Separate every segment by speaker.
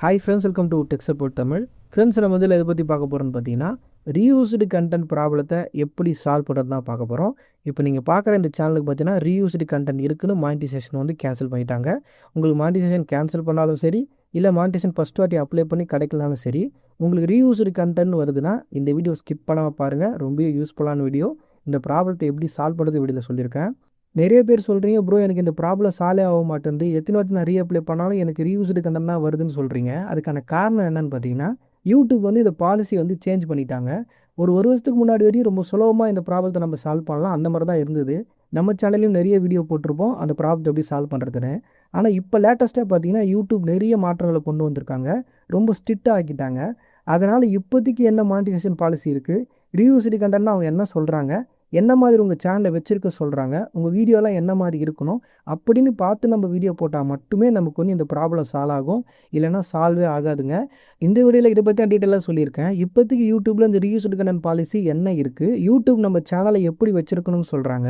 Speaker 1: Hi friends, welcome to tech support Tamil. Friends, நம்ம இதில் எதை பற்றி பார்க்க போகிறோன்னு பார்த்தீங்கன்னா, ரீயூஸ்டு கண்டென்ட் ப்ராப்ளத்தை எப்படி சால்வ் பண்ணுறது தான் பார்க்க போகிறோம். இப்போ நீங்கள் பார்க்குற இந்த சேனலுக்கு பார்த்தீங்கன்னா ரீயூஸ்டு கண்டென்ட் இருக்குன்னு மானிட்டைசேஷன் வந்து கேன்சல் பண்ணிட்டாங்க. உங்களுக்கு மானிட்டைசேஷன் கேன்சல் பண்ணாலும் சரி, இல்லை மானிட்டைசேஷன் ஃபஸ்ட் வாட்டி அப்ளை பண்ணி கிடைக்கலனாலும் சரி, உங்களுக்கு ரீயூஸ்டு கண்டென்ட் வருதுன்னா இந்த வீடியோ ஸ்கிப் பண்ணாமல் பாருங்கள். ரொம்ப யூஸ்ஃபுல்லான வீடியோ. இந்த ப்ராப்ளத்தை எப்படி சால்வ் பண்ணுறது வீடியோவில் சொல்லியிருக்கேன். நிறைய பேர் சொல்கிறீங்க, ப்ரோ எனக்கு இந்த ப்ராப்ளம் சால்வே ஆக மாட்டேங்குது, எத்தனை வாட்டி நான் ரீஅப்ளை பண்ணாலும் எனக்கு ரீயூஸ்டு கண்டென்ட் தான் வருதுன்னு சொல்கிறீங்க. அதுக்கான காரணம் என்னன்னு பார்த்தீங்கன்னா, யூடியூப் வந்து இந்த பாலிசி வந்து சேஞ்ச் பண்ணிட்டாங்க. ஒரு வருஷத்துக்கு முன்னாடி வரையும் ரொம்ப சுலபமாக இந்த ப்ராப்ளத்தை நம்ம சால்வ் பண்ணலாம், அந்த மாதிரி தான் இருந்தது. நம்ம சேனல்லையும் நிறைய வீடியோ போட்டிருப்போம் அந்த ப்ராப்ளத்தை எப்படி சால்வ் பண்ணுறதுன்னு. ஆனால் இப்போ லேட்டஸ்ட்டாக பார்த்தீங்கன்னா யூடியூப் நிறைய மாற்றங்களை கொண்டு வந்திருக்காங்க, ரொம்ப ஸ்ட்ரிக்டாக ஆக்கிட்டாங்க. அதனால் இப்போதைக்கு என்ன மானிட்டைசேஷன் பாலிசி இருக்குது, ரீயூஸ்டு கண்டென்ட்னா அவங்க என்ன சொல்கிறாங்க, என்ன மாதிரி உங்கள் சேனலை வச்சுருக்க சொல்கிறாங்க, உங்கள் வீடியோலாம் என்ன மாதிரி இருக்கணும் அப்படின்னு பார்த்து நம்ம வீடியோ போட்டால் மட்டுமே நமக்கு வந்து இந்த ப்ராப்ளம் சால்வ் ஆகும், இல்லைனா சால்வே ஆகாதுங்க. இந்த வீடியோவில் இதை பற்றி டீட்டெயிலாக சொல்லியிருக்கேன். இப்போதைக்கு யூடியூப்பில் இந்த ரீயூஸ்டு கண்டென்ட் பாலிசி என்ன இருக்குது, யூடியூப் நம்ம சேனலை எப்படி வச்சுருக்கணும்னு சொல்கிறாங்க,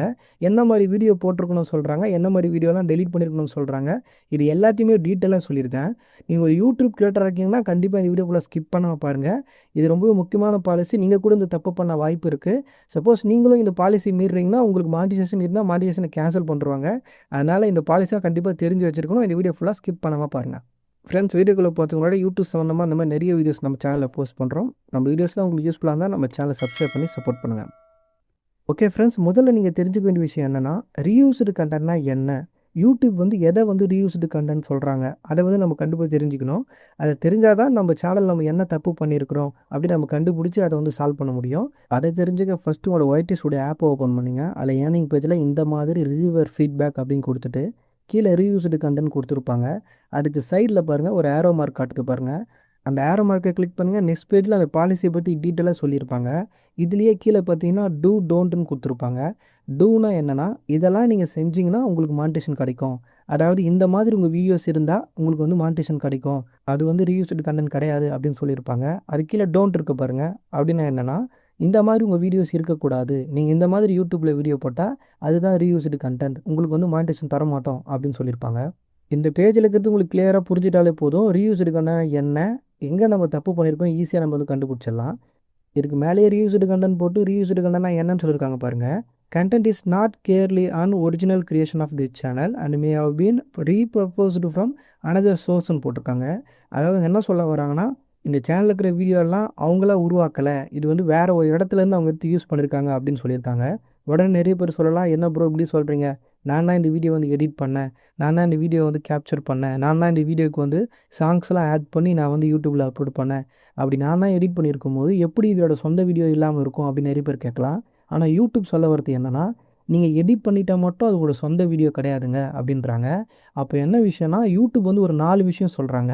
Speaker 1: என்ன மாதிரி வீடியோ போட்டிருக்கணும்னு சொல்கிறாங்க, என்ன மாதிரி வீடியோலாம் டெலீட் பண்ணியிருக்கணும்னு சொல்கிறாங்க, இது எல்லாத்தையுமே டீட்டெயிலாக சொல்லியிருக்கேன். நீங்கள் ஒரு யூடியூப் கிரியேட்டராக இருக்கீங்கன்னா கண்டிப்பாக இந்த வீடியோக்குள்ளே ஸ்கிப் பண்ணாமல் பாருங்கள். இது ரொம்பவே முக்கியமான பாலிசி. நீங்கள் கூட இந்த தப்பு பண்ண வாய்ப்பு இருக்குது. சப்போஸ் நீங்களும் இந்த பாலிசி மீறுறீங்கன்னா உங்களுக்கு மானிட்டைசேஷன் இருந்தால் மானிட்டைசேஷனை கேன்சல் பண்ணுவாங்க. அதனால் இந்த பாலிசியை கண்டிப்பாக தெரிஞ்சு வச்சுருக்கணும். இந்த வீடியோ ஃபுல்லாக ஸ்கிப் பண்ணாமல் பாருங்கள். ஃப்ரெண்ட்ஸ், வீடியோக்குள்ளே பார்த்துக்கு முன்னாடி யூடியூப் சம்மந்தமாக இந்த மாதிரி நிறைய வீடியோஸ் நம்ம சேனலில் போஸ்ட் பண்ணுறோம். நம்ம வீடியோஸ்லாம் உங்களுக்கு யூஸ்ஃபுல்லாக இருந்தால் நம்ம சேனலை சப்ஸ்கிரைப் பண்ணி சப்போர்ட் பண்ணுங்கள். ஓகே ஃப்ரெண்ட்ஸ், முதல்ல நீங்கள் தெரிஞ்சுக்க வேண்டிய விஷயம் என்னென்னா, ரீயூஸ்டு கண்டென்ட்னா என்ன, யூடியூப் வந்து எதை வந்து ரீயூஸ்டு கண்டென்ட் சொல்கிறாங்க, அதை வந்து நம்ம கண்டிப்பாக தெரிஞ்சுக்கணும். அதை தெரிஞ்சால் தான் நம்ம சேனல் நம்ம என்ன தப்பு பண்ணியிருக்கிறோம் அப்படின்னு நம்ம கண்டுபிடிச்சி அதை வந்து சால்வ் பண்ண முடியும். அதை தெரிஞ்சுக்க ஃபஸ்ட்டு உங்களோட ஒய்டிஎஸோட ஆப்பை ஓப்பன் பண்ணிங்க. அதில் ஏர்னிங் பேஜில் இந்த மாதிரி ரிவ்யூவர் ஃபீட்பேக் அப்படின்னு கொடுத்துட்டு கீழே ரீயூஸ்டு கண்டென்ட் கொடுத்துருப்பாங்க. அதுக்கு சைடில் பாருங்கள் ஒரு ஏரோ மார்க் காட்டுக்கு பாருங்கள். அந்த ஏரோ மார்க்கை கிளிக் பண்ணுங்கள். நெக்ஸ்ட் பேஜில் அந்த பாலிசியை பற்றி டீட்டெயிலாக சொல்லியிருப்பாங்க. இதுலேயே கீழே பார்த்தீங்கன்னா டூ டோன்ட்டுன்னு கொடுத்துருப்பாங்க. டூனா என்னென்னா, இதெல்லாம் நீங்கள் செஞ்சிங்கன்னா உங்களுக்கு மானிட்டைசேஷன் கிடைக்கும், அதாவது இந்த மாதிரி உங்கள் வீடியோஸ் இருந்தால் உங்களுக்கு வந்து மானிட்டைசேஷன் கிடைக்கும், அது வந்து ரீயூஸ்டு கண்டென்ட் கிடையாது அப்படின்னு சொல்லியிருப்பாங்க. அது கீழே டோன்ட் இருக்க பாருங்கள். அப்படின்னா என்னென்னா, இந்த மாதிரி உங்கள் வீடியோஸ் இருக்கக்கூடாது, நீங்கள் இந்த மாதிரி யூடியூப்பில் வீடியோ போட்டால் அதுதான் ரீயூஸ்டு கண்டென்ட், உங்களுக்கு வந்து மானிட்டைசேஷன் தர மாட்டோம் அப்படின்னு சொல்லியிருப்பாங்க. இந்த பேஜில் இருக்கிறது உங்களுக்கு கிளியராக புரிஞ்சிட்டாலே போதும். ரீயூஸ்டு கண்டென்ட் என்ன, எங்கே நம்ம தப்பு பண்ணியிருக்கோம் ஈஸியாக நம்ம வந்து கண்டுபிடிச்சிடலாம். இதுக்கு மேலேயே ரீயூஸ்டு கண்டென்ட் போட்டு ரீயூஸ்டு கண்டென்ட்னா என்னன்னு சொல்லியிருக்காங்க பாருங்கள். Content is not clearly an original creation of this channel and may have been repurposed from another சோர்ஸ்னு போட்டிருக்காங்க. அதாவது என்ன சொல்ல வராங்கன்னா, இந்த சேனலில் இருக்கிற வீடியோலாம் அவங்களா உருவாக்கலை, இது வந்து வேறு ஒரு இடத்துலேருந்து அவங்க எடுத்து யூஸ் பண்ணியிருக்காங்க அப்படின்னு சொல்லியிருக்காங்க. உடனே நிறைய பேர் சொல்லலாம், என்ன ப்ரோ இப்படி சொல்கிறீங்க, நான் தான் இந்த வீடியோ வந்து எடிட் பண்ணேன், நான் தான் இந்த வீடியோ வந்து கேப்சர் பண்ணேன், நான் தான் இந்த வீடியோக்கு வந்து சாங்ஸ்லாம் ஆட் பண்ணி நான் வந்து யூடியூப்பில் அப்லோட் பண்ணேன், அப்படி நான் தான் எடிட் பண்ணியிருக்கும் போது எப்படி இதோட சொந்த வீடியோ இல்லாமல் இருக்கும் அப்படின்னு நிறைய பேர் கேட்கலாம். ஆனால் யூடியூப் சொல்ல வரது என்னென்னா, நீங்கள் எடிட் பண்ணிட்டால் மட்டும் அது ஒரு சொந்த வீடியோ கிடையாதுங்க அப்படின்றாங்க. அப்போ என்ன விஷயம்னா, யூடியூப் வந்து ஒரு 4 விஷயம் சொல்கிறாங்க.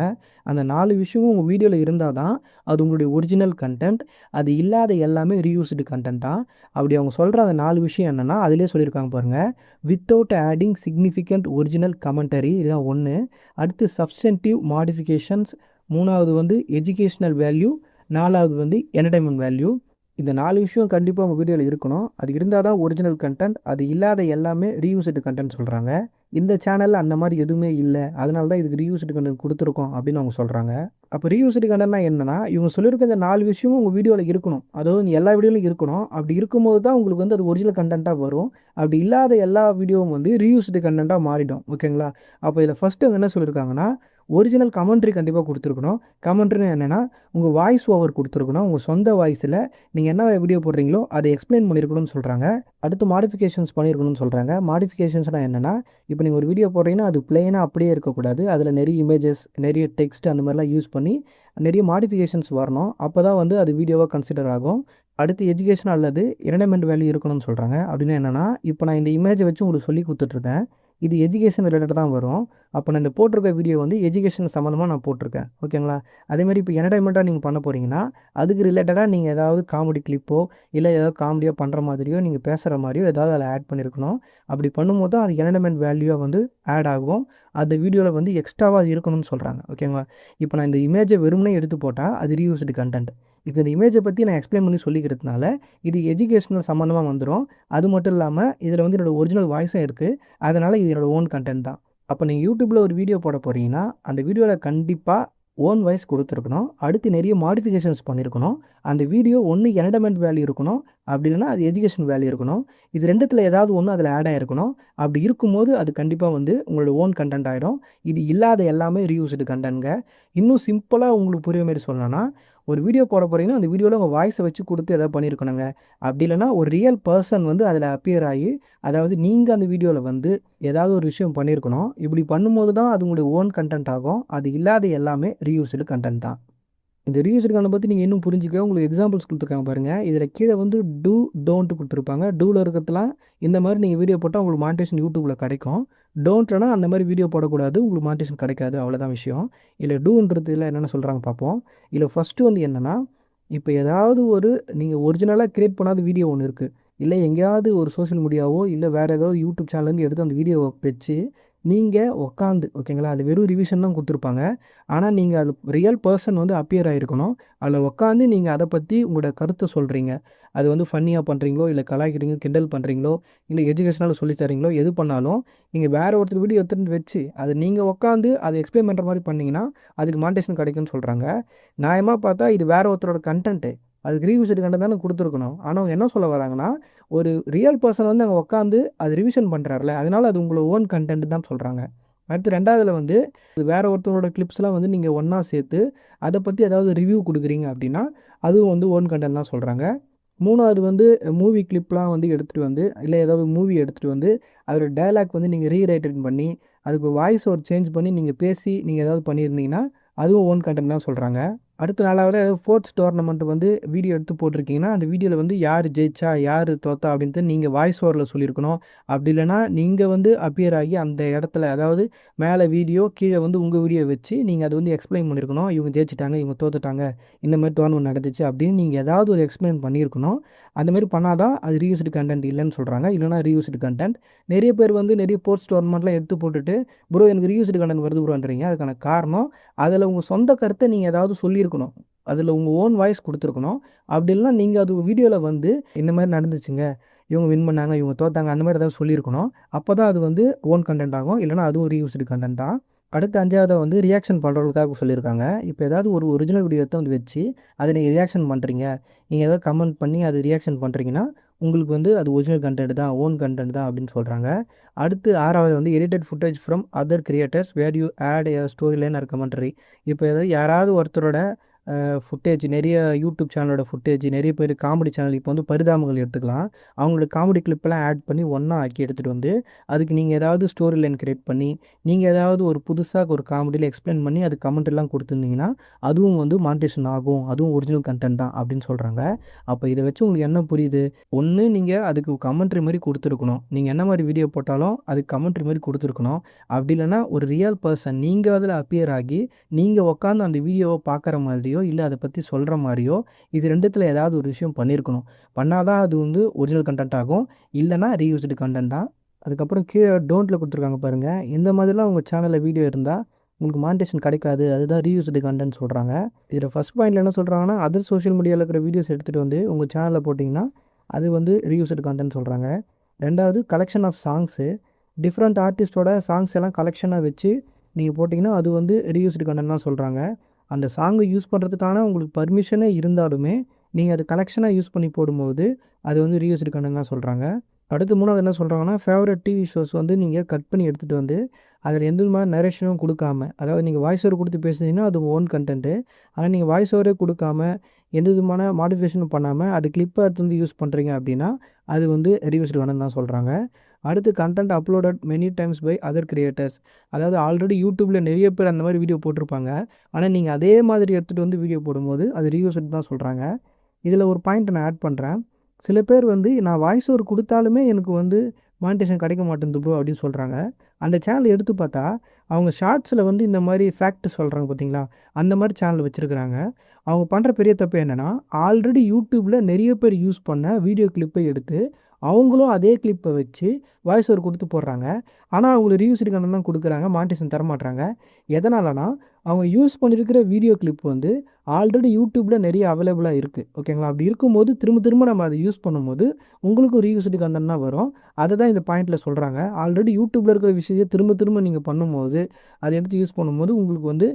Speaker 1: அந்த 4 விஷயமும் உங்கள் வீடியோவில் இருந்தால் தான் அது உங்களுடைய ஒரிஜினல் கண்டென்ட், அது இல்லாத எல்லாமே ரீயூஸ்டு கண்டென்ட் தான். அப்படி அவங்க சொல்கிற அந்த 4 விஷயம் என்னென்னா, அதிலே சொல்லியிருக்காங்க பாருங்கள். Without adding significant original commentary, இதுதான் 1. அடுத்து சப்ஸ்டன்டிவ் மாடிஃபிகேஷன்ஸ், 3வது வந்து எஜுகேஷ்னல் வேல்யூ, 4வது வந்து என்டர்டைன்மெண்ட் வேல்யூ. இந்த 4 விஷயம் கண்டிப்பாக உங்கள் வீடியோவில் இருக்கணும். அது இருந்தால் தான் ஒரிஜினல் கண்டென்ட், அது இல்லாத எல்லாமே ரீயூஸ்டு கண்டென்ட் சொல்கிறாங்க. இந்த சேனலில் அந்த மாதிரி எதுவுமே இல்லை, அதனால தான் இதுக்கு ரீயூஸ்டு கண்டென்ட் கொடுத்துருக்கோம் அப்படின்னு அவங்க சொல்கிறாங்க. அப்போ ரீயூஸ்டு கண்டென்ட்னா என்னென்னா, இவங்க சொல்லியிருக்க இந்த 4 விஷயமும் உங்கள் வீடியோவில் இருக்கணும், அதாவது எல்லா வீடியோலையும் இருக்கணும். அப்படி இருக்கும்போது தான் உங்களுக்கு வந்து அது ஒரிஜினல் கண்டென்ட்டாக வரும். அப்படி இல்லாத எல்லா வீடியோவும் வந்து ரீயூஸ்டு கண்டென்ட்டாக மாறிடும். ஓகேங்களா? அப்போ இதில் ஃபஸ்ட்டு என்ன சொல்லியிருக்காங்கன்னா, ஒரிஜினல் கமெண்ட்ரி கண்டிப்பாக கொடுத்துருக்கணும். கமெண்ட்ரின்னு என்னென்னா, உங்கள் வாய்ஸ் ஓவர் கொடுத்துருக்கணும். உங்கள் சொந்த வாய்ஸில் நீங்கள் என்ன வீடியோ போடுறீங்களோ அதை எக்ஸ்பிளைன் பண்ணியிருக்கணும்னு சொல்கிறாங்க. அடுத்து மாடிஃபிகேஷன்ஸ் பண்ணியிருக்கணும்னு சொல்கிறாங்க. மாடிஃபிகேஷன்ஸ்னால் என்னென்னா, இப்போ நீங்கள் ஒரு வீடியோ போடுறீங்கன்னா அது பிளெயினாக அப்படியே இருக்கக்கூடாது, அதில் நிறைய இமேஜஸ், நிறைய டெக்ஸ்ட் அந்த மாதிரிலாம் யூஸ் பண்ணி நிறைய மாடிஃபிகேஷன்ஸ் வரணும். அப்போ தான் வந்து அது வீடியோவாக கன்சிடர் ஆகும். அடுத்து எஜுகேஷன் அல்லது என்டர்டைன்மெண்ட் வேல்யூ இருக்கணும்னு சொல்கிறாங்க. அப்படின்னா என்னென்னா, இப்போ நான் இந்த இமேஜை வச்சு உங்களுக்கு சொல்லி கொடுத்துட்ருக்கேன், இது எஜுகேஷன் ரிலேட்டட் தான் வரும். அப்போ நான் இந்த போட்டிருக்க வீடியோ வந்து எஜுகேஷன் சம்மந்தமாக நான் போட்டிருக்கேன். ஓகேங்களா? அதேமாதிரி இப்போ என்டர்டைன்மெண்ட்டாக நீங்கள் பண்ண போகிறீங்கன்னா அதுக்கு ரிலேட்டடாக நீங்கள் ஏதாவது காமெடி கிளிப்போ இல்லை ஏதாவது காமெடியாக பண்ணுற மாதிரியோ நீங்கள் பேசுகிற மாதிரியோ ஏதாவது அதில் ஆட் பண்ணியிருக்கணும். அப்படி பண்ணும்போது அது என்டர்டைன்மெண்ட் வேல்யூவாக வந்து ஆட் ஆகும். அந்த வீடியோவில் வந்து எக்ஸ்ட்ராவாக அது இருக்கணும்னு சொல்கிறாங்க. ஓகேங்களா? இப்போ நான் இந்த இமேஜை வெறுமனே எடுத்து போட்டால் அது ரீயூஸ்டு கண்டென்ட். இப்போ இந்த இமேஜை பற்றி நான் எக்ஸ்பிளைன் பண்ணி சொல்லிக்கிறதுனால இது எஜுகேஷனல் சம்மந்தமாக வந்துடும். அது மட்டும் இல்லாமல் இதில் வந்து என்னோடய ஒரிஜினல் வாய்ஸும் இருக்குது, அதனால் இது என்னோடய ஓன் கண்டென்ட் தான். அப்போ நீங்கள் யூடியூப்பில் ஒரு வீடியோ போட போகிறீங்கன்னா அந்த வீடியோவில் கண்டிப்பாக ஓன் வாய்ஸ் கொடுத்துருக்கணும். அடுத்து நிறைய மாடிஃபிகேஷன்ஸ் பண்ணியிருக்கணும். அந்த வீடியோ ஒன்று என்டர்டைன்மெண்ட் வேல்யூ இருக்கணும். அப்படி இல்லைனா அது எஜுகேஷன் வேல்யூ இருக்கணும். இது ரெண்டுத்தில் ஏதாவது ஒன்று அதில் ஆட் ஆகிருக்கணும். அப்படி இருக்கும்போது அது கண்டிப்பாக வந்து உங்களோட ஓன் கண்டென்ட் ஆகிடும். இது இல்லாத எல்லாமே ரீயூஸ்டு கண்டென்ட்ங்க. இன்னும் சிம்பிளாக உங்களுக்கு புரியுற மாரி சொல்லணும்னா, ஒரு வீடியோ போட போகிறீங்கன்னா அந்த வீடியோவில் உங்கள் வாய்ஸை வச்சு கொடுத்து எதாவது பண்ணியிருக்கணுங்க. அப்படி இல்லைனா ஒரு ரியல் பர்சன் வந்து அதில் அப்பியர் ஆகி, அதாவது நீங்கள் அந்த வீடியோவில் வந்து ஏதாவது ஒரு விஷயம் பண்ணியிருக்கணும். இப்படி பண்ணும்போது தான் அது உங்களுடைய ஓன் கண்டென்ட் ஆகும். அது இல்லாத எல்லாமே ரீயூஸ்டு கண்டென்ட் தான். இந்த ரீயூஸ்டு கண்டென்ட் பற்றி நீங்கள் இன்னும் புரிஞ்சுக்க உங்களுக்கு எக்ஸாம்பிள்ஸ் கொடுத்துருக்காங்க பாருங்கள். இதில் கீழே வந்து டூ, டோன்ட் கொடுத்துருப்பாங்க. டூவில் இருக்கிறதுலாம் இந்த மாதிரி நீங்கள் வீடியோ போட்டால் உங்களுக்கு மானிட்டேஷன் யூடியூப்பில் கிடைக்கும். டோன்ட்னா அந்த மாதிரி வீடியோ போடக்கூடாது, உங்களுக்கு மானிட்டேஷன் கிடைக்காது, அவ்வளோதான் விஷயம். இல்லை டூன்றதுல என்னென்ன சொல்கிறாங்க பார்ப்போம். இதில் ஃபஸ்ட்டு வந்து என்னென்னா, இப்போ ஏதாவது ஒரு நீங்கள் ஒரிஜினலாக க்ரியேட் பண்ணாத வீடியோ ஒன்று இருக்குது. இல்லை எங்கேயாவது ஒரு சோஷியல் மீடியாவோ இல்லை வேறு ஏதாவது யூடியூப் சேனல்லேருந்து எடுத்து அந்த வீடியோவை வச்சு நீங்கள் உட்காந்து ஓகேங்களா, அது வெறும் ரிவிஷன் தான் கொடுத்துருப்பாங்க. ஆனால் நீங்கள் அது ரியல் பர்சன் வந்து அப்பியர் ஆகிருக்கணும். அதில் உட்காந்து நீங்கள் அதை பற்றி உங்களோட கருத்தை சொல்கிறீங்க. அது வந்து ஃபன்னியாக பண்ணுறீங்களோ, இல்லை கலாய்க்கிறீங்க, கிண்டல் பண்ணுறீங்களோ, இல்லை எஜுகேஷனலாக சொல்லி தரீங்களோ, எது பண்ணாலும் நீங்கள் வேறு ஒருத்தர் வீடியோ எடுத்துகிட்டு வச்சு அதை நீங்கள் உட்காந்து அதை எக்ஸ்பிளைன் பண்ணுற மாதிரி பண்ணிங்கன்னா அதுக்கு மானிட்டேஷன் கிடைக்கும்னு சொல்கிறாங்க. நியாயமாக பார்த்தா இது வேறு ஒருத்தரோட கண்டென்ட்டு, அதுக்கு ரீயூஸ்டு கண்டென்ட் தானே கொடுத்துருக்கணும். ஆனால் அவங்க என்ன சொல்ல வராங்கன்னா, ஒரு ரியல் பர்சன் வந்து அங்கே உட்காந்து அது ரிவிஷன் பண்ணுறாருல, அதனால் அது உங்களோட ஓன் கண்டென்ட் தான் சொல்கிறாங்க. அடுத்து ரெண்டாவதுல வந்து வேறு ஒருத்தரோட கிளிப்ஸ்லாம் வந்து நீங்கள் ஒன்றா சேர்த்து அதை பற்றி ஏதாவது ரிவ்யூ கொடுக்குறீங்க அப்படின்னா அதுவும் வந்து ஓன் கண்டென்ட் தான் சொல்கிறாங்க. மூணாவது வந்து மூவி கிளிப்லாம் வந்து எடுத்துகிட்டு வந்து இல்லை ஏதாவது மூவி எடுத்துகிட்டு வந்து அதோட டயலாக் வந்து நீங்கள் ரீரைட்டிங் பண்ணி அதுக்கு வாய்ஸ் ஒரு சேஞ்ச் பண்ணி நீங்கள் பேசி நீங்கள் ஏதாவது பண்ணியிருந்தீங்கன்னா அதுவும் ஓன் கண்டென்ட் தான் சொல்கிறாங்க. அடுத்த நாளாவது ஸ்போர்ட்ஸ் டோர்னமெண்ட் வந்து வீடியோ எடுத்து போட்டிருக்கீங்கன்னா அந்த வீடியோவில் வந்து யார் ஜெயிச்சா யார் தோத்தா அப்படின்ட்டு நீங்கள் வாய்ஸ் ஓவரில் சொல்லியிருக்கணும். அப்படி இல்லைனா நீங்கள் வந்து அப்பியர் ஆகி அந்த இடத்துல அதாவது மேலே வீடியோ கீழே வந்து உங்கள் வீடியோ வச்சு நீங்கள் அதை வந்து எக்ஸ்பிளைன் பண்ணியிருக்கணும். இவங்க ஜெயிச்சிட்டாங்க, இவங்க தோத்துட்டாங்க, இந்த மாதிரி டோர்னமெண்ட் நடந்துச்சு அப்படின்னு நீங்கள் ஏதாவது ஒரு எக்ஸ்பிளைன் பண்ணியிருக்கணும். அந்தமாரி பண்ணால் தான் அது ரீயூஸ்டு கண்டென்ட் இல்லைன்னு சொல்கிறாங்க. இல்லைனா ரீயூஸ்டு கண்டென்ட். நிறைய பேர் வந்து நிறைய ஸ்போர்ட்ஸ் டோர்னமெண்ட்லாம் எடுத்து போட்டுட்டு ப்ரோ எனக்கு ரீயூஸ்டு கண்டென்ட் வருது ப்ரோன்றீங்க. அதுக்கான காரணம் அதில் உங்கள் சொந்த கருத்தை நீங்கள் ஏதாவது சொல்லியிருக்கணும். அதில் உங்கள் ஓன் வாய்ஸ் கொடுத்துருக்கணும். அப்படி இல்லைனா நீங்கள் அது வீடியோவில் வந்து இந்த மாதிரி நடந்துச்சுங்க, இவங்க வின் பண்ணாங்க, இவங்க தோத்தாங்க, அந்த மாதிரி ஏதாவது சொல்லியிருக்கணும். அப்போ தான் அது வந்து ஓன் கண்டென்ட் ஆகும். இல்லைனா அதுவும் ரீயூஸ்டு கண்டென்ட் தான். அடுத்து அஞ்சாவதாக வந்து ரியாக்ஷன் பண்ணுறதுக்காக சொல்லியிருக்காங்க. இப்போ ஏதாவது ஒரு ஒரிஜினல் வீடியோத்தை வந்து வச்சு அதை நீங்கள் ரியாக்ஷன் பண்ணுறீங்க, நீங்கள் ஏதாவது கமெண்ட் பண்ணி அது ரியாக்ஷன் பண்ணுறீங்கன்னா உங்களுக்கு வந்து அது ஒரிஜினல் கண்டென்ட் தான், ஓன் கண்டென்ட் தான் அப்படின்னு சொல்கிறாங்க. அடுத்து ஆறாவது வந்து edited footage from other creators where you add a story line or commentary. இப்போ ஏதாவது யாராவது ஒருத்தரோட ஃபுட்டேஜ் நிறைய யூடியூப் சேனலோட ஃபுட்டேஜ் நிறைய பேர் காமெடி சேனல் இப்போ வந்து பரிதாபங்கள் எடுத்துக்கலாம். அவங்களோட காமெடி கிளிப்பெல்லாம் ஆட் பண்ணி ஒன்றா ஆக்கி எடுத்துகிட்டு வந்து அதுக்கு நீங்கள் ஏதாவது ஸ்டோரி லைன் கிரியேட் பண்ணி நீங்கள் ஏதாவது ஒரு புதுசாக ஒரு காமெடியில் எக்ஸ்பிளைன் பண்ணி அது கமெண்ட் எல்லாம் கொடுத்துருந்தீங்கன்னா அதுவும் வந்து மானிட்டேஷன் ஆகும், அதுவும் ஒரிஜினல் கண்டென்ட் தான் அப்படின்னு சொல்கிறாங்க. அப்போ இதை வச்சு உங்களுக்கு என்ன புரியுது? ஒன்று நீங்கள் அதுக்கு கமெண்ட்ரி மாதிரி கொடுத்துருக்கணும். நீங்கள் என்ன மாதிரி வீடியோ போட்டாலும் அதுக்கு கமெண்ட்ரி மாதிரி கொடுத்துருக்கணும். அப்படி இல்லைனா ஒரு ரியல் பர்சன் நீங்கள் அதில் அப்பியர் ஆகி நீங்கள் உட்காந்து அந்த வீடியோவை பார்க்குற மாதிரியோ இல்லை அதை பற்றி சொல்கிற மாதிரியோ இது ரெண்டுத்தில் ஏதாவது ஒரு விஷயம் பண்ணியிருக்கணும். பண்ணால் தான் அது வந்து ஒரிஜினல் கண்டென்ட் ஆகும். இல்லைனா ரீயூஸ்டு கண்டென்ட் தான். அதுக்கப்புறம் கீழே டோன்ட்டில் கொடுத்துருக்காங்க பாருங்கள். இந்த மாதிரிலாம் உங்கள் சேனலில் வீடியோ இருந்தால் உங்களுக்கு மானிட்டேஷன் கிடைக்காது, அதுதான் ரீயூஸ்டு கண்டென்ட் சொல்கிறாங்க. இதில் ஃபஸ்ட் பாயிண்டில் என்ன சொல்கிறாங்கன்னா, அதர் சோஷியல் மீடியாவில் இருக்கிற வீடியோஸ் எடுத்துகிட்டு வந்து உங்கள் சேனலில் போட்டிங்கன்னா அது வந்து ரீயூஸ்டு கண்டென்ட் சொல்கிறாங்க. ரெண்டாவது கலெக்ஷன் ஆஃப் சாங்ஸு, டிஃப்ரெண்ட் ஆர்டிஸ்ட்டோட சாங்ஸ் எல்லாம் கலெக்ஷனாக வச்சு நீங்கள் போட்டிங்கன்னா அது வந்து ரீயூஸ்டு கண்டென்ட் தான் சொல்கிறாங்க. அந்த சாங்கை யூஸ் பண்ணுறதுக்கான உங்களுக்கு பர்மிஷனே இருந்தாலுமே நீங்கள் அது கலெக்ஷனாக யூஸ் பண்ணி போடும்போது அது வந்து ரீயூஸ்டு கண்டென்ட் தான் சொல்கிறாங்க. அடுத்து மூணாவது என்ன சொல்கிறாங்கன்னா, ஃபேவரட் டிவி ஷோஸ் வந்து நீங்கள் கட் பண்ணி எடுத்துகிட்டு வந்து அதில் எந்த விதமான நரேஷனும் கொடுக்காம, அதாவது நீங்கள் வாய்ஸ் ஓவர் கொடுத்து பேசுனீங்கன்னா அது ஓன் கண்டென்ட்டு. ஆனால் நீங்கள் வாய்ஸ் ஓவரே கொடுக்காம எந்த விதமான மாடிஃபிகேஷனும் பண்ணாமல் அது கிளிப்பை எடுத்து வந்து யூஸ் பண்ணுறீங்க அப்படின்னா அது வந்து ரீயூஸ்டு கண்டென்ட் தான் சொல்கிறாங்க. அடுத்து content uploaded many times by other creators, அதாவது ஆல்ரெடி யூடியூப்பில் நிறைய பேர் அந்த மாதிரி வீடியோ போட்டிருப்பாங்க. ஆனால் நீங்கள் அதே மாதிரி எடுத்துகிட்டு வந்து வீடியோ போடும்போது அது ரீயூஸ்டு தான் சொல்கிறாங்க. இதில் ஒரு பாயிண்ட் நான் ஆட் பண்ணுறேன். சில பேர் வந்து நான் வாய்ஸ் ஓவர் கொடுத்தாலுமே எனக்கு வந்து மானிட்டேஷன் கிடைக்க மாட்டேங்குது ப்ரோ அப்படின்னு சொல்கிறாங்க. அந்த சேனல் எடுத்து பார்த்தா அவங்க ஷார்ட்ஸில் வந்து இந்த மாதிரி ஃபேக்ட் சொல்கிறாங்க பார்த்தீங்களா, அந்த மாதிரி சேனல் வச்சுருக்கிறாங்க. அவங்க பண்ணுற பெரிய தப்பு என்னென்னா, ஆல்ரெடி யூடியூப்பில் நிறைய பேர் யூஸ் பண்ண வீடியோ கிளிப்பை எடுத்து அவங்களும் அதே கிளிப்பை வச்சு வாய்ஸ் ஓவர் கொடுத்து போடுறாங்க. ஆனால் அவங்களுக்கு ரீயூஸ்டு கண்டென்ட் தான் கொடுக்குறாங்க, மானிட்டேஷன் தரமாட்டுறாங்க. எதனாலனா அவங்க யூஸ் பண்ணியிருக்கிற வீடியோ கிளிப் வந்து ஆல்ரெடி யூடியூப்பில் நிறைய அவைலபிளாக இருக்குது. ஓகேங்களா? அப்படி இருக்கும்போது திரும்ப திரும்ப நம்ம அதை யூஸ் பண்ணும்போது உங்களுக்கும் ரீயூஸ்டு கன்டென்ட் தான் வரும். அதை தான் இந்த பாயிண்ட்டில் சொல்கிறாங்க. ஆல்ரெடி யூடியூப்பில் இருக்கிற விஷயத்தை திரும்ப திரும்ப நீங்கள் பண்ணும்போது அதை எடுத்து யூஸ் பண்ணும்போது உங்களுக்கு வந்து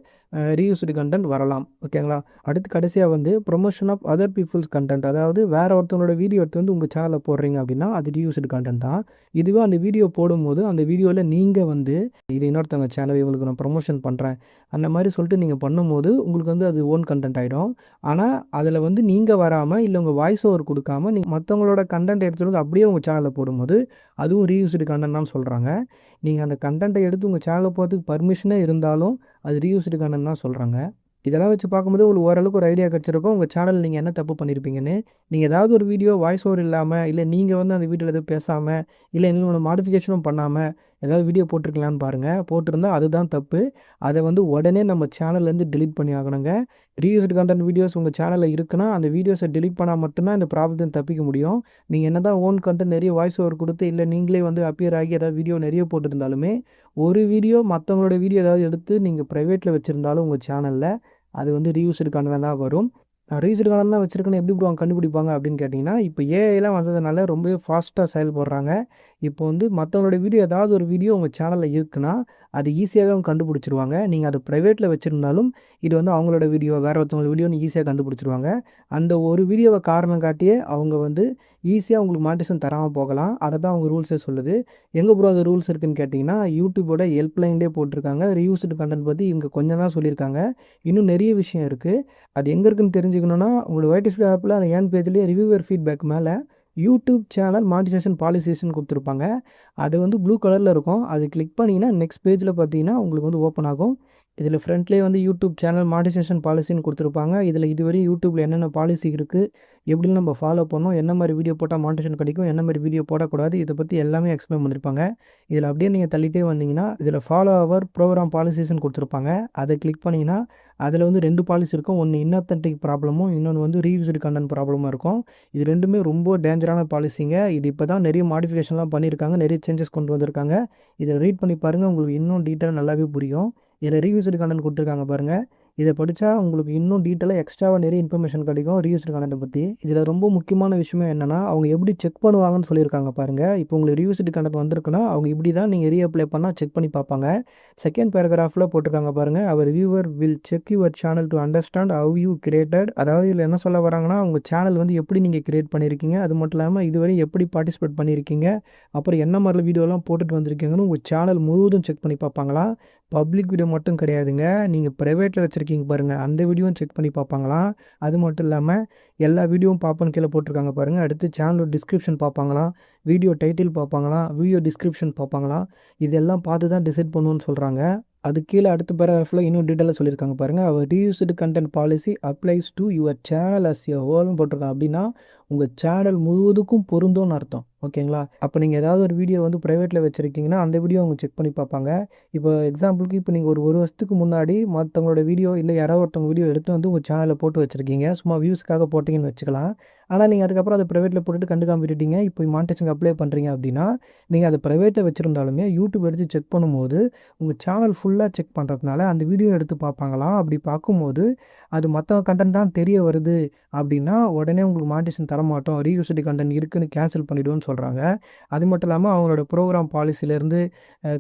Speaker 1: ரீயூஸ்டு கன்டென்ட் வரலாம். ஓகேங்களா? அடுத்து கடைசியாக வந்து promotion of other people's content. அதாவது வேறு ஒருத்தவங்களோட வீடியோ எடுத்து வந்து உங்கள் சேனலில் போடுறீங்க அப்படின்னா அது ரீயூஸ்டு கன்டென்ட் தான். இதுவே அந்த வீடியோ போடும்போது அந்த வீடியோவில் நீங்கள் வந்து இது இன்னொருத்தவங்க சேனல் இவங்களுக்கு நான் ப்ரொமோஷன் பண்ணுறேன் அந்த மாதிரி சொல்லிட்டு நீங்கள் பண்ணும்போது உங்களுக்கு வந்து அது ஓன் கன்டென்ட் ஆகிடும். ஆனால் அதில் வந்து நீங்கள் வராமல் இல்லை உங்கள் வாய்ஸ் ஓவர் கொடுக்காமல் நீங்கள் மற்றவங்களோட கண்டென்ட் எடுத்துகிட்டு வந்து அப்படியே உங்கள் சேனலில் போடும்போது அதுவும் ரீயூஸ்டு கண்டென்ட் தான் சொல்கிறாங்க. நீங்கள் அந்த கண்டென்ட்டை எடுத்து உங்கள் சேனலில் போகிறதுக்கு பர்மிஷனே இருந்தாலும் அது ரீயூஸ்டு கண்டென்ட் தான் சொல்கிறாங்க. இதெல்லாம் வச்சு பார்க்கும்போது உங்களுக்கு ஓரளவுக்கு ஒரு ஐடியா கிடச்சிருக்கும் உங்கள் சேனல் நீங்கள் என்ன தப்பு பண்ணியிருப்பீங்கன்னு. நீங்கள் ஏதாவது ஒரு வீடியோ வாய்ஸ் ஓவர் இல்லாமல் இல்லை நீங்கள் வந்து அந்த வீடியோவில் எதுவும் பேசாமல் இல்லை இன்னொன்று மாடிஃபிகேஷனும் பண்ணாமல் ஏதாவது வீடியோ போட்டிருக்கலான்னு பாருங்கள். போட்டிருந்தால் அதுதான் தப்பு. அதை வந்து உடனே நம்ம சேனல்லேருந்து டெலீட் பண்ணி ஆகணுங்க. ரீயூஸ்டு கண்டென்ட் வீடியோஸ் உங்கள் சேனலில் இருக்குன்னா அந்த வீடியோஸை டெலீட் பண்ணால் மட்டும்தான் இந்த ப்ராப்ளத்தை தப்பிக்க முடியும். நீங்கள் என்ன தான் ஓன் கண்டென்ட் நிறைய வாய்ஸ் ஓவர் கொடுத்து இல்லை நீங்களே வந்து அப்பியர் ஆகி ஏதாவது வீடியோ நிறைய போட்டிருந்தாலுமே ஒரு வீடியோ மற்றவங்களோட வீடியோ ஏதாவது எடுத்து நீங்கள் ப்ரைவேட்டில் வச்சுருந்தாலும் உங்கள் சேனலில் அது வந்து ரீயூஸ்டு கண்டென்ட் தான் வரும். ரீயூஸ்டு கண்டென்ட் தான் வச்சுருக்கேன்னு எப்படி அவங்க கண்டுபிடிப்பாங்க அப்படின்னு கேட்டிங்கன்னா, இப்போ ஏஐலாம் வந்ததுனால ரொம்பவே ஃபாஸ்ட்டாக செயல்படுறாங்க. இப்போ வந்து மற்றவங்களோட வீடியோ ஏதாவது ஒரு வீடியோ உங்கள் சேனலில் இருக்குன்னா அது ஈஸியாகவே அவங்க கண்டுபிடிச்சிருவாங்க. நீங்கள் அதை ப்ரைவேட்டில் வச்சுருந்தாலும் இது வந்து அவங்களோட வீடியோ வேறு ஒருத்தவங்களோட வீடியோன்னு ஈஸியாக கண்டுபிடிச்சிருவாங்க. அந்த ஒரு வீடியோவை காரணம் காட்டியே அவங்க வந்து ஈஸியாக உங்களுக்கு மானிட்டேஷன் தராமல் போகலாம். அதை தான் அவங்க ரூல்ஸே சொல்லுது. எங்கே ப்ரோ அது ரூல்ஸ் இருக்குதுன்னு கேட்டிங்கன்னா யூடியூபோட ஹெல்ப்லைன்லேயே போட்டிருக்காங்க. ரீயூஸ்டு கண்டென்ட் பற்றி இவங்க கொஞ்சம் தான் சொல்லியிருக்காங்க. இன்னும் நிறைய விஷயம் இருக்குது. அது எங்கே இருக்குதுன்னு தெரிஞ்சுக்கணுன்னா உங்களோட வைடிஸ்ட் ஆப்பில் அந்த ஏன் பேஜ்லேயே ரிவ்யூவர் ஃபீட்பேக் மேலே யூடியூப் சேனல் மானிட்டைசேஷன் பாலிசிஸ்ன்னு கொடுத்துருப்பாங்க. அது வந்து ப்ளூ கலரில் இருக்கும். அது கிளிக் பண்ணிங்கன்னா நெக்ஸ்ட் பேஜில் பார்த்தீங்கன்னா உங்களுக்கு வந்து ஓப்பன் ஆகும். இதில் ஃப்ரண்ட்லேயே வந்து யூடியூப் சேனல் மானிட்டைசேஷன் பாலிசின்னு கொடுத்துருப்பாங்க. இதில் இதுவரை யூடியூப்பில் என்னென்ன பாலிசி இருக்குது, எப்படின்னு நம்ம ஃபாலோ பண்ணணும், என்ன மாதிரி வீடியோ போட்டால் மானிட்டைசேஷன் கிடைக்கும், என்ன மாதிரி வீடியோ போடக்கூடாது, இதை பற்றி எல்லாமே எக்ஸ்பிளைன் பண்ணியிருப்பாங்க. இதில் அப்படியே நீங்கள் தள்ளிட்டே வந்தீங்கன்னா இதில் ஃபாலோ அவர் ப்ரோக்ராம் பாலிசிஸ்ன்னு கொடுத்துருப்பாங்க. அதை கிளிக் பண்ணிங்கன்னா அதில் வந்து 2 பாலிசி இருக்கும். ஒன்று இன்ஆத்தென்டிக் ப்ராப்ளமும் இன்னொன்று வந்து ரீயூஸ்டு கண்டென்ட் ப்ராப்ளமும் இருக்கும். இது ரெண்டுமே ரொம்ப டேஞ்சரான பாலிசிங்க. இது இப்போ தான் நிறைய மாடிஃபிகேஷன்லாம் பண்ணியிருக்காங்க, நிறைய சேஞ்சஸ் கொண்டு வந்திருக்காங்க. இதை ரீட் பண்ணி பாருங்கள், உங்களுக்கு இன்னும் டீட்டெயிலாக நல்லாவே புரியும். இதில் ரீயூஸ்டு கண்டென்ட் கொடுத்துருக்காங்க பாருங்கள். இதை படித்தா உங்களுக்கு இன்னும் டீட்டெயிலாக எக்ஸ்ட்ராவாக நிறைய இன்ஃபர்மேஷன் கிடைக்கும் ரீயூஸ்டு கண்டென்ட்டை பற்றி. இதில் ரொம்ப முக்கியமான விஷயம் என்னென்னா அவங்க எப்படி செக் பண்ணுவாங்கன்னு சொல்லியிருக்காங்க பாருங்கள். இப்போ உங்களுக்கு ரீயூஸ்டு கண்டென்ட் வந்திருக்குன்னா அவங்க இப்படி தான் நீங்கள் ரீஅப்ளை பண்ணால் செக் பண்ணி பார்ப்பாங்க. செகண்ட் பேராகிராஃபில் போட்டிருக்காங்க பாருங்கள், அவர் viewer will check your channel to understand how you created. அதாவது இதில் என்ன சொல்ல வராங்கன்னா உங்கள் சேனல் வந்து எப்படி நீங்கள் கிரியேட் பண்ணியிருக்கீங்க, அது மட்டும் இல்லாமல் இதுவரை எப்படி பார்ட்டிசிபேட் பண்ணியிருக்கீங்க, அப்புறம் என்ன மாதிரி வீடியோலாம் போட்டுட்டு வந்திருக்கீங்கன்னு உங்கள் சேனல் முழுவதும் செக் பண்ணி பார்ப்பாங்களா. பப்ளிக் வீடியோ மட்டும் கிடையாதுங்க, நீங்கள் ப்ரைவேட்டில் வச்சுருக்கீங்க பாருங்கள் அந்த வீடியோவும் செக் பண்ணி பார்ப்பாங்களாம். அது மட்டும் இல்லாமல் எல்லா வீடியோவும் பார்ப்போன்னு கீழே போட்டிருக்காங்க பாருங்கள். அடுத்து சேனலோட டிஸ்கிரிப்ஷன் பார்ப்பாங்களாம், வீடியோ டைட்டில் பார்ப்பாங்களாம், வீடியோ டிஸ்கிரிப்ஷன் பார்ப்பாங்களாம். இதெல்லாம் பார்த்து தான் டிசைட் பண்ணுவோன்னு சொல்கிறாங்க. அது கீழே அடுத்த பேராகிராஃபில் இன்னும் டீட்டெயிலாக சொல்லியிருக்காங்க பாருங்கள். அவர் reused content policy applies to your channel as a ஹோல்னு போட்டிருக்காங்க. அப்படின்னா உங்கள் சேனல் முழுவதுக்கும் பொருந்தோன்னு அர்த்தம். ஓகேங்களா? அப்போ நீங்கள் ஏதாவது ஒரு வீடியோ வந்து ப்ரைவேட்டில் வச்சுருக்கீங்கன்னா அந்த வீடியோ அவங்க செக் பண்ணி பார்ப்பாங்க. இப்போ எக்ஸாம்பிளுக்கு இப்போ நீங்கள் ஒரு வருஷத்துக்கு முன்னாடி மற்றவங்களோட வீடியோ இல்லை யாராவது ஒருத்தவங்க வீடியோ எடுத்து வந்து உங்கள் சேனலில் போட்டு வச்சுருக்கீங்க, சும்மா வியூஸ்க்காக போட்டிங்கன்னு வச்சுக்கலாம். ஆனால் நீங்கள் அதுக்கப்புறம் அதை ப்ரைவேட்டில் போட்டுட்டு கண்டுக்காம விட்டுட்டீங்க. இப்போ மானிட்டைசேஷனுக்கு அப்ளை பண்ணுறீங்க அப்படின்னா நீங்கள் அதை ப்ரைவேட்டில் வச்சுருந்தாலுமே யூடியூப் எடுத்து செக் பண்ணும்போது உங்கள் சேனல் ஃபுல்லாக செக் பண்ணுறதுனால அந்த வீடியோ எடுத்து பார்ப்பாங்களாம். அப்படி பார்க்கும்போது அது மற்ற கண்டென்ட் தான் தெரிய வருது அப்படின்னா உடனே உங்களுக்கு மானிட்டைசேஷன் தரமாட்டோம், ரீயூஸ்டு கண்டென்ட் இருக்குன்னு கேன்சல் பண்ணிவிடுவோன்னு சொல்கிறாங்க. அது மட்டும் இல்லாமல் அவங்களோட ப்ரோக்ராம் பாலிசிலேருந்து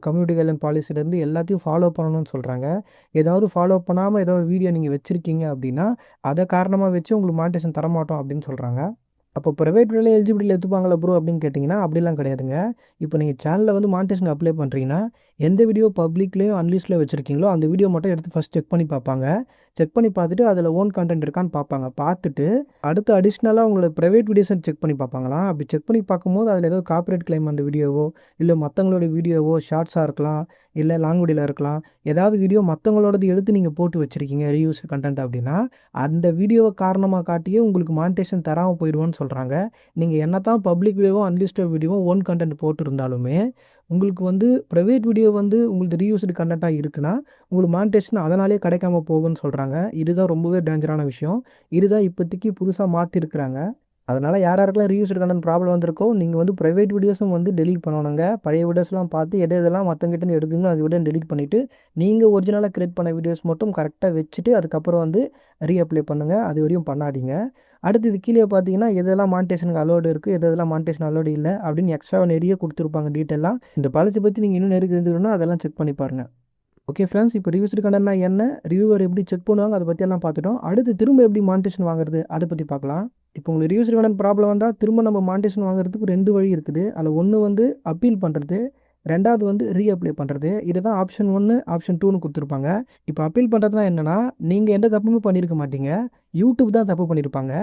Speaker 1: கம்யூனிட்டி கைட்லைன் பாலிசிலேருந்து எல்லாத்தையும் ஃபாலோ பண்ணணும்னு சொல்கிறாங்க. ஏதாவது ஃபாலோ பண்ணாமல் ஏதாவது வீடியோ நீங்கள் வச்சுருக்கீங்க அப்படின்னா அதை காரணமாக வச்சு உங்களுக்கு மானிட்டைசேஷன் தரமாட்டோம் அப்படின்னு சொல்கிறாங்க. அப்போ ப்ரைவேட் வீடியோவில் எலிஜிபிலிட்டி எடுத்துப்பாங்களா ப்ரோ அப்படின்னு கேட்டிங்கன்னா அப்படிலாம் கிடையாதுங்க. இப்போ நீங்கள் சேனலில் வந்து மானிட்டைசேஷன் அப்ளை பண்ணுறீங்கன்னா எந்த வீடியோ பப்ளிக்லேயும் அன்லிஸ்ட்டில் வச்சுருக்கீங்களோ அந்த வீடியோ மட்டும் எடுத்து ஃபஸ்ட் செக் பண்ணி பார்ப்பாங்க. செக் பண்ணி பார்த்துட்டு அதில் ஓன் கண்டென்ட் இருக்கான்னு பார்ப்பாங்க. பார்த்துட்டு அடுத்து அடிஷ்னலாக உங்களோட ப்ரைவேட் வீடியோஸை செக் பண்ணி பார்ப்பாங்களாம். அப்படி செக் பண்ணி பார்க்கும்போது அதில் ஏதோ காப்பிரைட் கிளைம் அந்த வீடியோவோ இல்லை மற்றவங்களோட வீடியோவோ ஷார்ட்ஸாக இருக்கலாம், இல்லை லாங் வீடியோவில் இருக்கலாம், ஏதாவது வீடியோ மற்றவங்களோடது எடுத்து நீங்கள் போட்டு வச்சுருக்கீங்க ரீயூஸ்டு கண்டென்ட் அப்படின்னா அந்த வீடியோவை காரணமாக காட்டியே உங்களுக்கு மானிட்டைசேஷன் தராமல் போயிடுவோன்னு சொல்கிறாங்க. நீங்கள் என்ன தான் பப்ளிக் வீடியோவோ அன்லிஸ்டட் வீடியோவோ ஓன் கண்டென்ட் போட்டிருந்தாலுமே உங்களுக்கு வந்து ப்ரைவேட் வீடியோ வந்து உங்களுக்கு ரீயூஸ்டு கண்டென்ட்டாக இருக்குன்னா உங்களுக்கு மானிட்டைசேஷன் அதனாலே கிடைக்காம போகும்னு சொல்கிறாங்க. இதுதான் ரொம்பவே டேஞ்சரான விஷயம். இதுதான் இப்போதைக்கு புதுசாக மாற்றிருக்கிறாங்க. அதனால் யாருக்கெல்லாம் ரீயூஸ்டு கண்டென்ட் ப்ராப்ளம் வந்திருக்கோ நீங்கள் வந்து ப்ரைவேட் வீடியோஸும் வந்து டெலீட் பண்ணணுங்க. பழைய வீடியோஸ்லாம் பார்த்து எதெல்லாம் மற்றவங்கிட்ட எடுக்குங்களோ அது விட டெலீட் பண்ணிவிட்டு நீங்கள் ஒரிஜினலாக கிரியேட் பண்ண வீடியோஸ் மட்டும் கரெக்டாக வச்சுட்டு அதுக்கப்புறம் வந்து ரீஅப்ளை பண்ணுங்கள். அது வரையும் பண்ணாதீங்க. அடுத்து இது கீழே பார்த்தீங்கன்னா எதெல்லாம் மானிட்டேஷனுக்கு அலோடு இருக்குது, எதெல்லாம் மானிட்டேஷன் அலோடு இல்லை அப்படின்னு எக்ஸ்ட்ராவாக நிறைய கொடுத்துருப்பாங்க டீட்டெயிலாக. இந்த பாலிசி பற்றி நீங்கள் இன்னும் நிறைய தெரிஞ்சுக்கணும்னா அதெல்லாம் செக் பண்ணி பாருங்கள். ஓகே ஃப்ரெண்ட்ஸ், இப்போ ரிவ்யூஸ்டு கண்டென்ட்னா என்ன, ரிவ்யூவர் எப்படி செக் பண்ணுவாங்க, அதை பற்றியெல்லாம் பார்த்துட்டோம். அடுத்து திரும்ப எப்படி மானிட்டேஷன் வாங்குறது அதை பற்றி பார்க்கலாம். இப்போ உங்களுக்கு ரிவ்யூஸ்டு கண்டென்ட் ப்ராப்ளம் வந்தால் திரும்ப நம்ம மானிட்டேஷன் வாங்குறதுக்கு 2 வழி இருக்குது. அதில் ஒன்று வந்து அப்பீல் பண்ணுறது, ரெண்டாவது வந்து ரீஅப்ளை பண்ணுறது. இதை தான் ஆப்ஷன் 1 ஆப்ஷன் 2ன்னு கொடுத்துருப்பாங்க. இப்போ அப்பீல் பண்ணுறதுனா என்னென்னா, நீங்கள் எந்த தப்புமே பண்ணியிருக்க மாட்டீங்க, யூடியூப் தான் தப்பு பண்ணியிருப்பாங்க.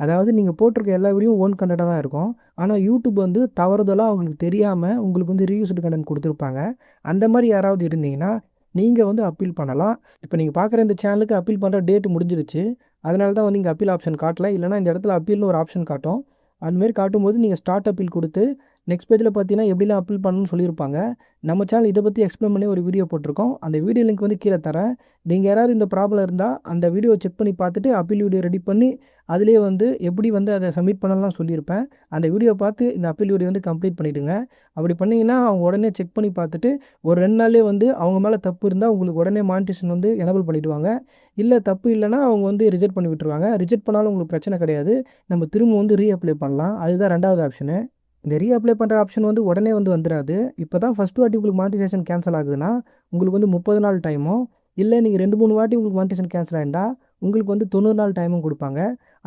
Speaker 1: அதாவது நீங்கள் போட்டிருக்க எல்லா வீடியோவும் ஓன் கண்டென்ட்டாக தான் இருக்கும். ஆனால் யூடியூப் வந்து தவறுதலாக அவங்களுக்கு தெரியாமல் உங்களுக்கு வந்து ரிவ்யூஸ்டு கண்டென்ட் கொடுத்துருப்பாங்க. அந்த மாதிரி யாராவது இருந்தீங்கன்னா நீங்கள் வந்து அப்பீல் பண்ணலாம். இப்போ நீங்கள் பார்க்குற இந்த சேனலுக்கு அப்பீல் பண்ணுற டேட் முடிஞ்சிருச்சு. அதனால தான் வந்து இங்கே அப்பீல் ஆப்ஷன் காட்டல. இல்லைனா இந்த இடத்துல அப்பீல்னு ஒரு ஆப்ஷன் காட்டும். அதுமாரி காட்டும்போது நீங்கள் ஸ்டார்ட் அப்பீல் கொடுத்து நெக்ஸ்ட் பேஜில் பார்த்தீங்கன்னா எப்படிலாம் அப்பீல் பண்ணணும்னு சொல்லியிருப்பாங்க. நம்ம சேனல் இதை பற்றி எக்ஸ்பிளைன் பண்ணி ஒரு வீடியோ போட்டிருக்கோம். அந்த வீடியோ லிங்க் வந்து கீழே தரேன். நீங்கள் யாராவது இந்த ப்ராப்ளம் இருந்தால் அந்த வீடியோவை செக் பண்ணி பார்த்துட்டு அப்பீல் வீடியோ ரெடி பண்ணி அதிலே வந்து எப்படி வந்து அதை சப்மிட் பண்ணலாம் சொல்லியிருப்பேன். அந்த வீடியோ பார்த்து இந்த அப்பீல் வீடியோ வந்து கம்ப்ளீட் பண்ணிவிடுங்க. அப்படி பண்ணிங்கன்னா அவங்க உடனே செக் பண்ணி பார்த்துட்டு ஒரு 2 நாள்லேயே வந்து அவங்க மேலே தப்பு இருந்தால் உங்களுக்கு உடனே மானிட்டேஷன் வந்து எனேபிள் பண்ணிவிடுவாங்க. இல்லை தப்பு இல்லைனா அவங்க வந்து ரிஜெக்ட் பண்ணி விட்டுருவாங்க. ரிஜெக்ட் பண்ணாலும் உங்களுக்கு பிரச்சனை கிடையாது. நம்ம திரும்ப வந்து ரீஅப்ளை பண்ணலாம். அதுதான் 2வது ஆப்ஷனு. இந்த ரீஅப்ளை பண்ணுற ஆப்ஷன் வந்து உடனே வந்துடாது. இப்போ தான் ஃபஸ்ட் வாட்டி உங்களுக்கு மானிட்டேஷன் கேன்சல் ஆகுதுன்னா உங்களுக்கு வந்து 30 நாள் டைமும், இல்லை நீங்கள் 2, 3 வாட்டி உங்களுக்கு மானிட்டேஷன் கேன்சல் ஆகிருந்தால் உங்களுக்கு வந்து 90 நாள் டைமும் கொடுப்பாங்க.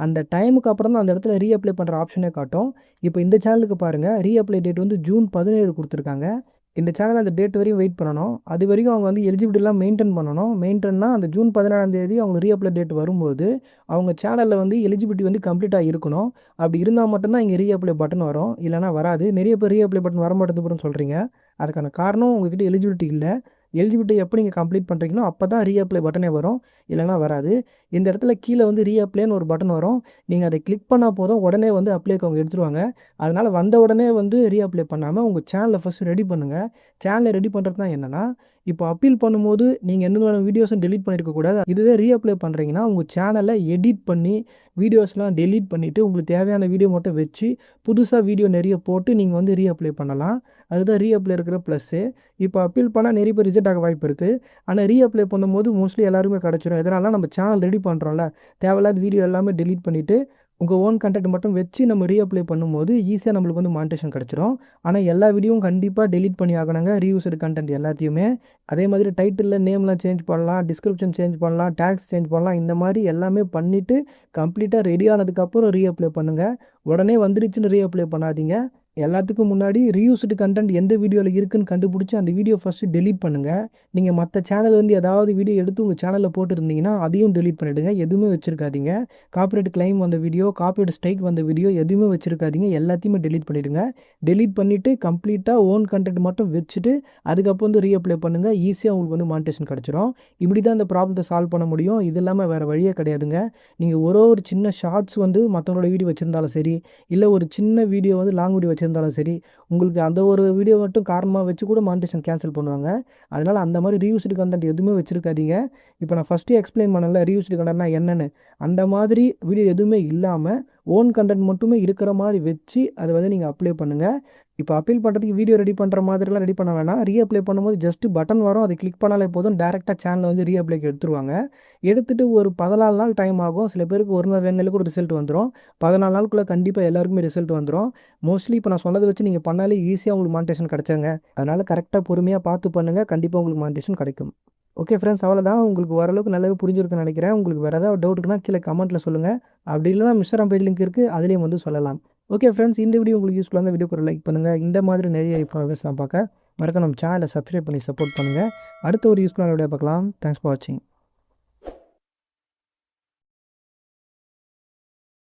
Speaker 1: அந்த டைமுக்கு அப்புறம் தான் அந்த இடத்துல ரீஅப்ளை பண்ணுற ஆப்ஷனே காட்டும். இப்போ இந்த சேனலுக்கு பாருங்கள், ரீஅப்ளை டேட் வந்து ஜூன் 17 கொடுத்துருக்காங்க. இந்த சேனல் அந்த டேட் வரையும் வெயிட் பண்ணணும். அது வரைக்கும் அவங்க வந்து எலிஜிபிலிட்டிலாம் மெயின்டைன் பண்ணணும். மெயின்டைன்னா அந்த ஜூன் 17ஆம் தேதி அவங்க ரீஅப்ளை டேட் வரும்போது அவங்க சேனலில் வந்து எலிஜிபிலிட்டி வந்து கம்ப்ளீட்டாக இருக்கணும். அப்படி இருந்தால் மட்டும்தான் இங்கே ரீஅப்ளை பட்டன் வரும், இல்லைனா வராது. நிறைய பேர் ரீஅப்ளை பட்டன் வர மாட்டேங்குதுன்னு சொல்கிறீங்க. அதுக்கான காரணம் உங்ககிட்ட எலிஜிபிலிட்டி இல்லை. எலிஜிபிலிட்டி எப்போ நீங்கள் கம்ப்ளீட் பண்ணுறீங்களோ அப்போ தான் ரீஅப்ளை பட்டனே வரும், இல்லைனா வராது. இந்த இடத்துல கீழே வந்து ரீஅப்ளைன்னு ஒரு பட்டன் வரும். நீங்கள் அதை கிளிக் பண்ணால் போதும், உடனே வந்து அப்ளைக்கு அவங்க எடுத்துருவாங்க. அதனால் வந்த உடனே வந்து ரீஅப்ளை பண்ணாமல் உங்கள் சேனலை ஃபஸ்ட்டு ரெடி பண்ணுங்கள். சேனலை ரெடி பண்ணுறதுனா என்னென்னா, இப்போ அப்பீல் பண்ணும்போது நீங்கள் எந்த மாதிரியான வீடியோஸும் டெலீட் பண்ணியிருக்கக்கூடாது. இதுவே ரீஅப்ளை பண்ணுறீங்கன்னா உங்கள் சேனலை எடிட் பண்ணி வீடியோஸ்லாம் டெலீட் பண்ணிவிட்டு உங்களுக்கு தேவையான வீடியோ மட்டும் வச்சு புதுசாக வீடியோ நிறைய போட்டு நீங்கள் வந்து ரீஅப்ளை பண்ணலாம். அதுதான் ரீஅப்ளை இருக்கிற ப்ளஸ்ஸு. இப்போ அப்பீல் பண்ணால் நிறைய பேர் ரிஜெக்ட் ஆக வாய்ப்பு இருக்குது. ஆனால் ரீஅப்ளை பண்ணும்போது மோஸ்ட்லி எல்லாருமே கிடச்சிரும். எதனால நம்ம சேனல் ரெடி பண்ணுறோம்ல, தேவையில்லாத வீடியோ எல்லாமே டெலீட் பண்ணிவிட்டு உங்கள் ஓன் கண்டென்ட் மட்டும் வச்சு நம்ம ரீஅப்ளை பண்ணும்போது ஈஸியாக நம்மளுக்கு வந்து மானிட்டேஷன் கிடச்சிரும். ஆனால் எல்லா வீடியோவும் கண்டிப்பாக டெலீட் பண்ணி ஆகணுங்க, ரீயூஸ்டு கண்டென்ட் எல்லாத்தையுமே. அதே மாதிரி டைட்டிலில் நேம்லாம் சேஞ்ச் பண்ணலாம், டிஸ்கிரிப்ஷன் சேஞ்ச் பண்ணலாம், டேக்ஸ் சேஞ்ச் பண்ணலாம். இந்த மாதிரி எல்லாமே பண்ணிவிட்டு கம்ப்ளீட்டாக ரெடி ஆனதுக்கப்புறம் ரீஅப்ளை பண்ணுங்கள். உடனே வந்துடுச்சுன்னு ரீஅப்ளை பண்ணாதீங்க. எல்லாத்துக்கும் முன்னாடி ரீயூஸ்டு கண்டென்ட் எந்த வீடியோவில் இருக்குன்னு கண்டுபிடிச்சி அந்த வீடியோ ஃபஸ்ட்டு டெலீட் பண்ணுங்கள். நீங்கள் மற்ற சேனல்லேருந்து ஏதாவது வீடியோ எடுத்து உங்கள் சேனலில் போட்டுருந்தீங்கன்னா அதையும் டெலீட் பண்ணிவிடுங்க. எதுவுமே வச்சுருக்காதீங்க. காப்பிரைட் கிளைம் வந்த வீடியோ, காப்பிரைட் ஸ்ட்ரைக் வந்த வீடியோ எதுவுமே வச்சுருக்காதீங்க. எல்லாத்தையுமே டெலீட் பண்ணிவிடுங்க. டெலீட் பண்ணிவிட்டு கம்ப்ளீட்டாக ஓன் கண்டென்ட் மட்டும் வச்சுட்டு அதுக்கப்புறம் வந்து ரீஅப்ளை பண்ணுங்கள். ஈஸியாக உங்களுக்கு வந்து மானிட்டேஷன் கிடச்சிரும். இப்படி தான் இந்த ப்ராப்ளத்தை சால்வ் பண்ண முடியும். இது இல்லாமல் வேறு வழியே கிடையாதுங்க. நீங்கள் ஒரு சின்ன ஷார்ட்ஸ் வந்து மற்றவங்களோட வீடியோ வச்சுருந்தாலும் சரி, இல்லை ஒரு சின்ன வீடியோ வந்து லாங் வீடியோ வச்சுருந்தாலும் சரி, உங்களுக்கு அந்த ஒரு வீடியோ மட்டும் காரணமாக வச்சு கூட மானிட்டேஷன் கேன்சல் பண்ணுவாங்க. அதனால் அந்த மாதிரி ரீயூஸ்டு கண்டென்ட் எதுவுமே வச்சுருக்காதீங்க. இப்போ நான் ஃபஸ்ட்டே எக்ஸ்பிளைன் பண்ணல ரீயூஸ்டு கண்டென்ட்னா என்னென்னு. அந்த மாதிரி வீடியோ எதுவுமே இல்லாமல் ஓன் கண்டென்ட் மட்டுமே இருக்கிற மாதிரி வச்சு அதை வந்து நீங்கள் அப்ளை பண்ணுங்கள். இப்போ அப்பீல் பண்ணுறதுக்கு வீடியோ ரெடி பண்ணுற மாதிரிலாம் ரெடி பண்ண வேணாம். ரீஅப்ளை பண்ணும்போது ஜஸ்ட்டு பட்டன் வரும், அதை கிளிக் பண்ணாலே போதும், டேரெக்டாக சேனலை வந்து ரீஅப்ளைக்கு எடுத்துருவாங்க. எடுத்துகிட்டு ஒரு 14 நாள் டைம் ஆகும். சில பேருக்கு 1 நாள் 2 நாளுக்கு ஒரு ரிசல்ட் வந்துடும். 14 நாளுக்குள்ளே கண்டிப்பாக எல்லாருக்குமே ரிசல்ட் வந்துடும். மோஸ்ட்லி இப்போ நான் சொன்னதை வச்சு நீங்கள் பண்ணாலே ஈஸியாக உங்களுக்கு மானிட்டேஷன் கிடச்சாங்க. அதனால் கரெக்டாக பொறுமையாக பார்த்து பண்ணுங்கள். கண்டிப்பாக உங்களுக்கு மானிட்டேஷன் கிடைக்கும். ஓகே ஃப்ரெண்ட்ஸ், அவ்வளோதான். உங்களுக்கு ஓரளவுக்கு நல்லாவே புரிஞ்சிருக்குன்னு நினைக்கிறேன். உங்களுக்கு வேறு ஏதாவது டவுட் இருக்குன்னா கீழே கமெண்ட்டில் சொல்லுங்கள். அப்படி இல்லைனா இன்ஸ்டாகிராம் பேஜ் லிங்க் இருக்குது, அதுலேயும் வந்து சொல்லலாம். ஓகே ஃப்ரெண்ட்ஸ், இந்த வீடியோ உங்களுக்கு யூஸ்ஃபுல்லாக இருந்தால் வீடியோக்கு ஒரு லைக் பண்ணுங்கள். இந்த மாதிரி நிறைய இன்ஃபர்மேஷன் பார்க்க மறக்காம நம்ம சேனலை சப்ஸ்கிரைப் பண்ணி சப்போர்ட் பண்ணுங்கள். அடுத்த ஒரு யூஸ்ஃபுல்லான வீடியோ பார்க்கலாம். தேங்க்ஸ் ஃபார் வாட்சிங்.